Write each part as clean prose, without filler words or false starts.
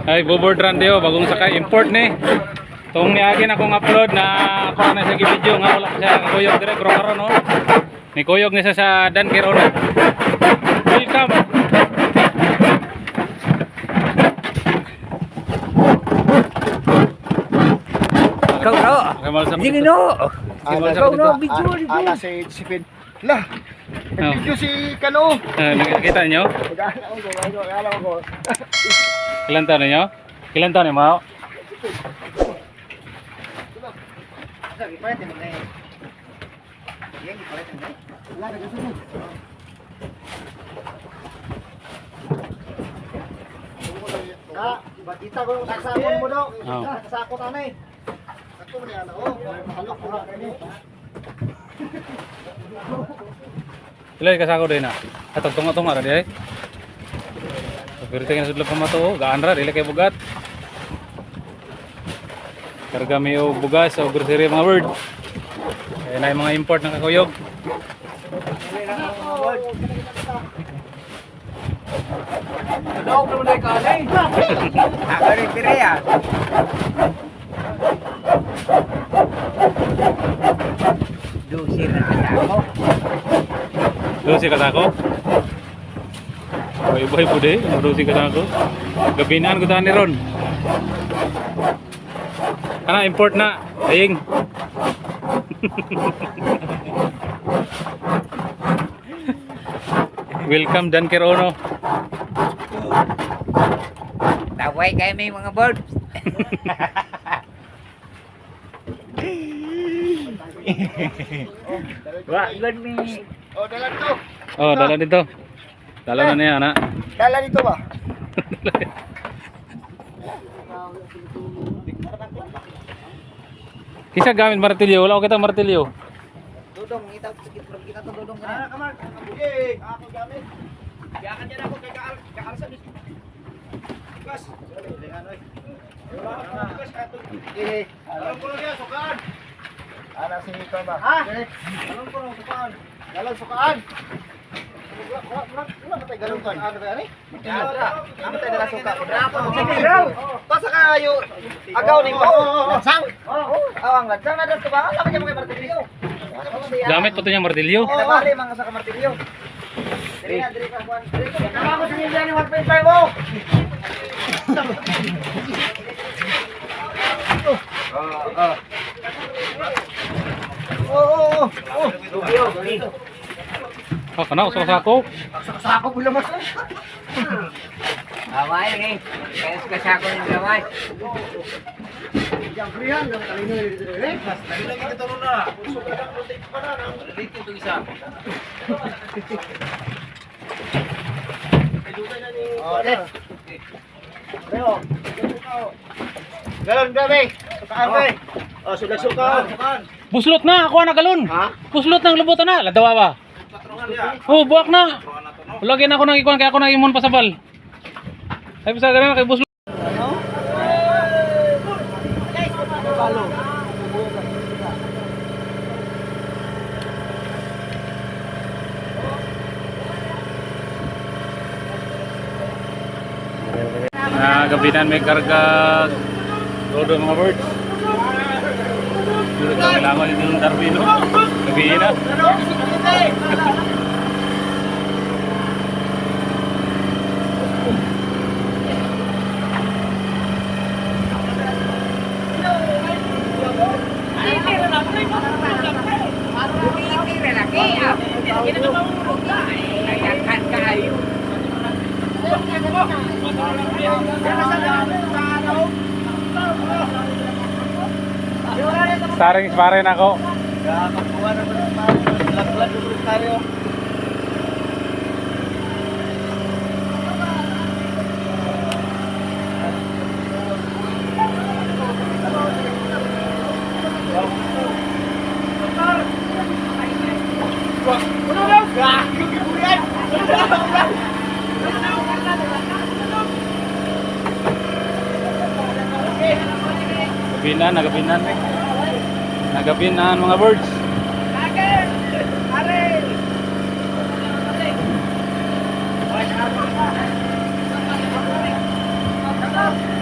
Ay, boboard run diyo, bagong sakay, import ni. Itong niagin akong upload na ako na sa video nga wala pa siya kuyog dire bro karon no. Ni kuyog ni sa Dunker Ono. Welcome. Ikaw no. Hindi no. Ikaw no, video. Ala si Sipin. Lah. Video si Kano. Nakita niyo? Ilan taon niyo? Ilan taon mo? Kita ko yung saksakon mo daw. Saksakon anay. Ako mo niya na. Oh, halok ko na kani. Ilan kasako din na. Atong tunga-tunga ra di ay. Pero tingin sudlo pa mato, gaan ra dili kay bugat. Karga mi og bugas o grocery mga word. Kaya na yung mga import ng kakuyog. Daw ko na ka nay. Ako rin pire ya. Dusir na ako. Dosi kasako. Boy po de, dosi kasako. Gabinaan ko tani ron. Ana import na, aying. Welcome Dunker Ono. Taway kayo may mga birds. Wah, good me. Oh, dalan to. Oh, dala dito. Dala na niya, ana. Dalan dito ba? Kisa gamit martilyo, wala ko kita martilyo. Dudong, kita to dudong ka. Kamar. Okay, ako gamit. Yakan diyan ako kay kaalsa dis. Bukas. Eh, alam ko lang yan, sukaan. Ana si Ikaw ba? Ha? Alam ko lang, sukaan. Galang sukaan. Wala ba tayo galong kan? Ano ba yan eh? Ano tayo dala suka? Pasa kayo, agaw ni mo. Lansang? Awang lansang na dito ba? Alam ka dyan mo kay martilyo. Gamit po niya martilyo. Oo, bali mga sa martilyo. Diri ka kuan. Kama ko sige diyan 1.5 mo. Oh, kana usok sako. Sako pula mas. Away eh. Kaya sa ko ng gaway. Yang frihan ng talino dito eh. Mas talino kita ron na. Usok ka ng protein pa na. Dito to isa. Oh, des. Leo. Galon gabi. Sukaan ba? Oh, sudah sukaan. Buslot na, ako na galon. Ha? Buslot ng lubutan na, ladawa ba? Oh, buwak na. Lagi na ako nang ikuan kaya ako nang imon pasabal. Ay bisa ganun kay buslot. Gabinan may karga rodo mga birds. Dito kami lamang dito ng Darwino. Gabihin na. Saring pare na ako. Kakakuha na ba ng laglag tayo. Gabinan, nagabinan eh. Nagabinan mga birds. Are!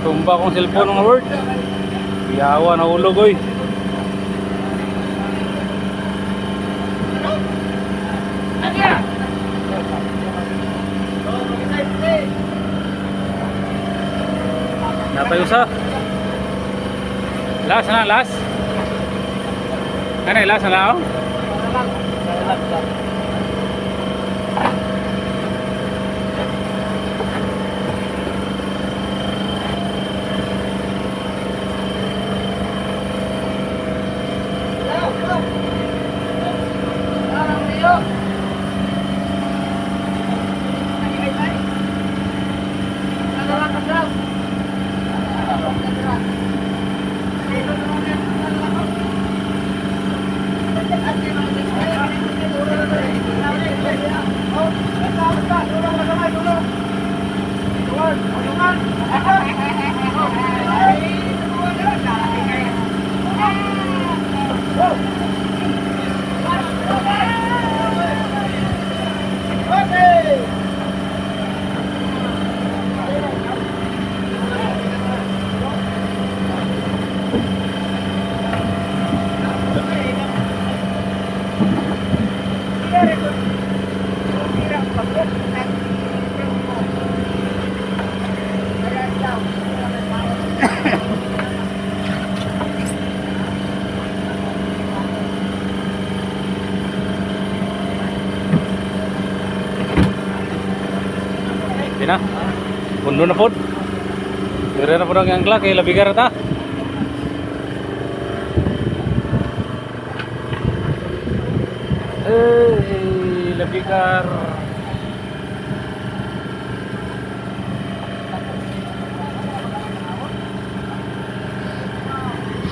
Tumba kong cellphone ng word. Yawa na ulog oy. Natayo sa. Last na last. Ano last na lang? Pina, pundo na pod. Dire na pod ang angkla kay labigar ta. Labigar.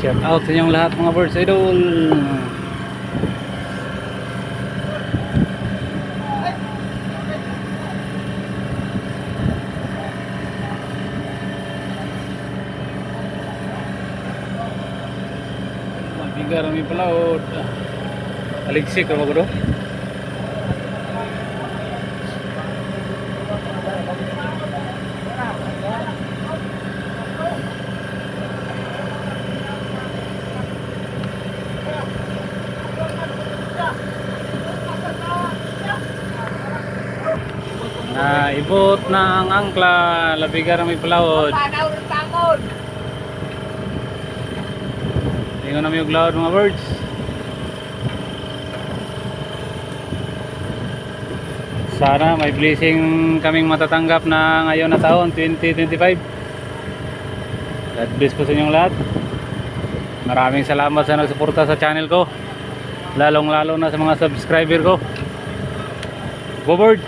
Shout out sa inyong lahat mga birds idol. Labigar kami palaod. Aligsik ako bro. Na ibot na ang angkla, labigar may palaod. Tingnan namin yung laod mga birds. Sana may blessing kaming matatanggap na ngayon na taon 2025. God bless po sa inyong lahat. Maraming salamat sa nagsuporta sa channel ko, lalong lalo na sa mga subscriber ko. Bobord.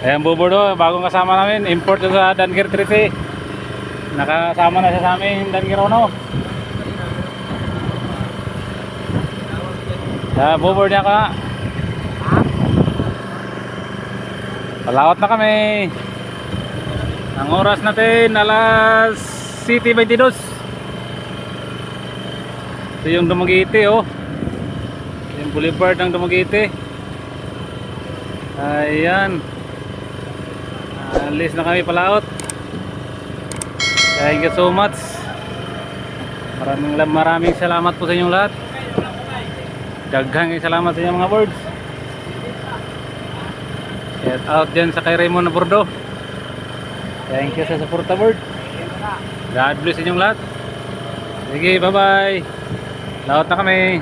Ayan Bobord oh, bagong kasama namin, import sa Danger 3C. Nakasama na siya sa amin Danger Ono. Bobord niya ka. Palawat na kami. Ang oras natin alas 7:22. Ito yung Dumaguete oh. Yung boulevard ng Dumaguete. Ayan. Alis na kami palaot. Thank you so much. Maraming salamat po sa inyong lahat. Daghang salamat sa inyong mga birds. Shout out dyan sa kay Raymond na Bordo. Thank you sa suporta bird. God bless inyong lahat. Sige, bye-bye. Laot na kami.